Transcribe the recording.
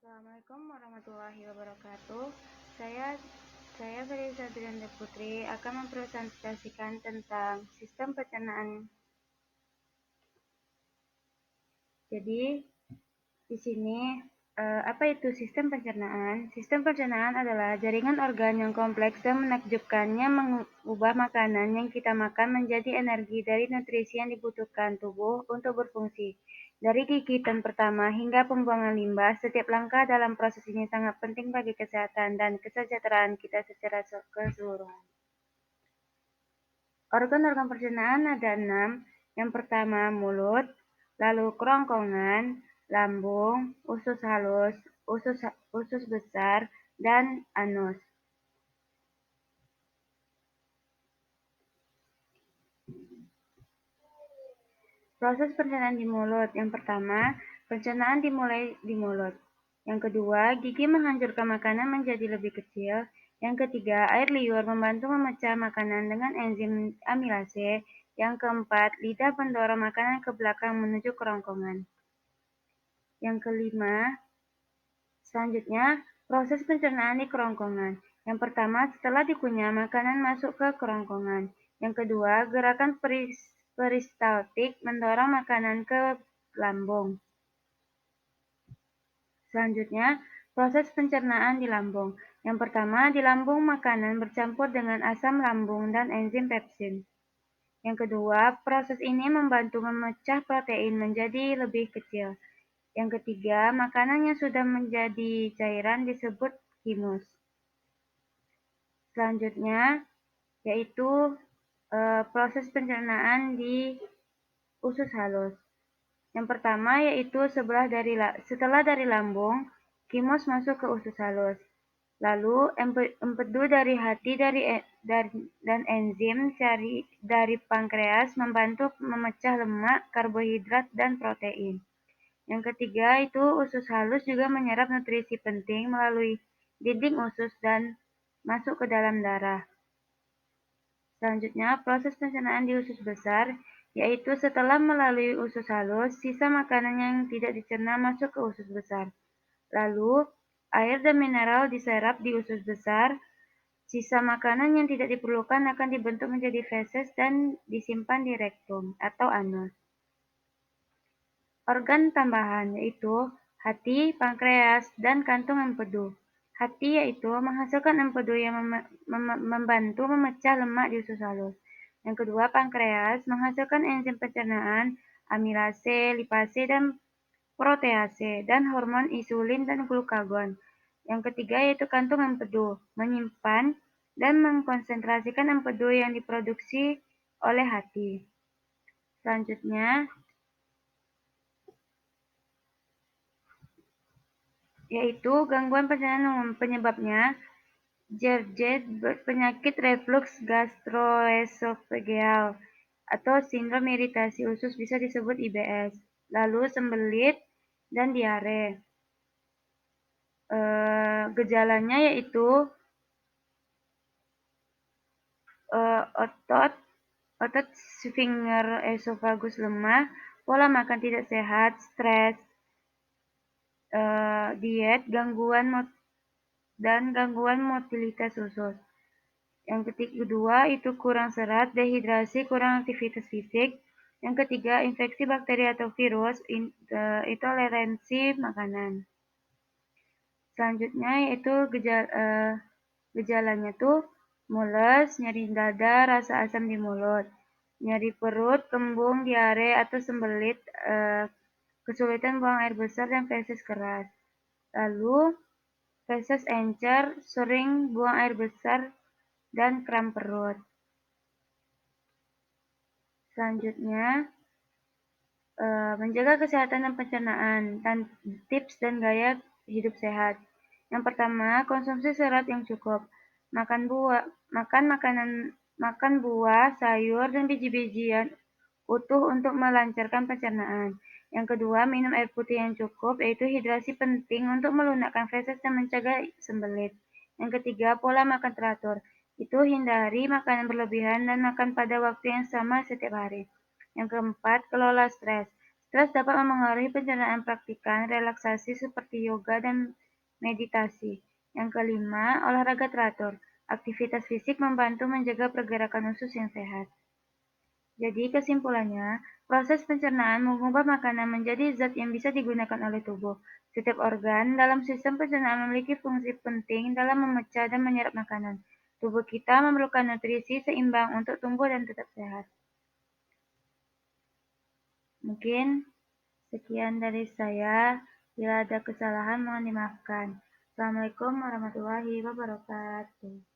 Assalamualaikum warahmatullahi wabarakatuh. Saya Feri Sadrianda Putri akan mempresentasikan tentang sistem pencernaan. Jadi, di sini apa itu sistem pencernaan? Sistem pencernaan adalah jaringan organ yang kompleks dan menakjubkannya mengubah makanan yang kita makan menjadi energi dari nutrisi yang dibutuhkan tubuh untuk berfungsi. Dari gigitan pertama hingga pembuangan limbah, setiap langkah dalam proses ini sangat penting bagi kesehatan dan kesejahteraan kita secara keseluruhan. Organ-organ pencernaan ada 6. Yang pertama mulut, lalu kerongkongan, lambung, usus halus, usus besar, dan anus. Proses pencernaan di mulut. Yang pertama, pencernaan dimulai di mulut. Yang kedua, gigi menghancurkan makanan menjadi lebih kecil. Yang ketiga, air liur membantu memecah makanan dengan enzim amilase. Yang keempat, lidah mendorong makanan ke belakang menuju kerongkongan. Yang kelima, selanjutnya, proses pencernaan di kerongkongan. Yang pertama, setelah dikunyah, makanan masuk ke kerongkongan. Yang kedua, gerakan peristaltik mendorong makanan ke lambung. Selanjutnya, proses pencernaan di lambung. Yang pertama, di lambung makanan bercampur dengan asam lambung dan enzim pepsin. Yang kedua, proses ini membantu memecah protein menjadi lebih kecil. Yang ketiga, makanan yang sudah menjadi cairan disebut chymus. Selanjutnya, yaitu proses pencernaan di usus halus. Yang pertama yaitu setelah dari lambung, chymus masuk ke usus halus. Lalu empedu dari hati dan enzim dari pankreas membantu memecah lemak, karbohidrat, dan protein. Yang ketiga itu usus halus juga menyerap nutrisi penting melalui dinding usus dan masuk ke dalam darah. Selanjutnya, proses pencernaan di usus besar, yaitu setelah melalui usus halus, sisa makanan yang tidak dicerna masuk ke usus besar. Lalu, air dan mineral diserap di usus besar. Sisa makanan yang tidak diperlukan akan dibentuk menjadi feses dan disimpan di rektum atau anus. Organ tambahan yaitu hati, pankreas, dan kantung empedu. Hati yaitu menghasilkan empedu yang membantu memecah lemak di usus halus. Yang kedua, pankreas menghasilkan enzim pencernaan, amilase, lipase, dan protease, dan hormon insulin dan glukagon. Yang ketiga yaitu kantung empedu, menyimpan dan mengkonsentrasikan empedu yang diproduksi oleh hati. Selanjutnya, yaitu gangguan pencernaan umum. Penyebabnya GERD, penyakit reflux gastroesophageal, atau sindrom iritasi usus bisa disebut IBS. Lalu sembelit dan diare. Gejalanya yaitu otot sfinkter esofagus lemah, pola makan tidak sehat, stres, diet, gangguan motilitas usus. Yang kedua itu kurang serat, dehidrasi, kurang aktivitas fisik. Yang ketiga, infeksi bakteri atau virus, intoleransi makanan. Selanjutnya yaitu gejalanya tuh mules, nyeri dada, rasa asam di mulut, nyeri perut, kembung, diare atau sembelit, kesulitan buang air besar dan feses keras. Lalu feses encer, sering buang air besar, dan kram perut. Selanjutnya, menjaga kesehatan dan pencernaan, tips dan gaya hidup sehat. Yang pertama, konsumsi serat yang cukup. Makan buah, sayur, dan biji-bijian utuh untuk melancarkan pencernaan. Yang kedua, minum air putih yang cukup, yaitu hidrasi penting untuk melunakkan feses dan mencegah sembelit. Yang ketiga, pola makan teratur. Itu hindari makanan berlebihan dan makan pada waktu yang sama setiap hari. Yang keempat, kelola stres. Stres dapat memengaruhi pencernaan praktikan relaksasi seperti yoga dan meditasi. Yang kelima, olahraga teratur. Aktivitas fisik membantu menjaga pergerakan usus yang sehat. Jadi, kesimpulannya, proses pencernaan mengubah makanan menjadi zat yang bisa digunakan oleh tubuh. Setiap organ dalam sistem pencernaan memiliki fungsi penting dalam memecah dan menyerap makanan. Tubuh kita memerlukan nutrisi seimbang untuk tumbuh dan tetap sehat. Mungkin sekian dari saya. Bila ada kesalahan, mohon dimaafkan. Assalamualaikum warahmatullahi wabarakatuh.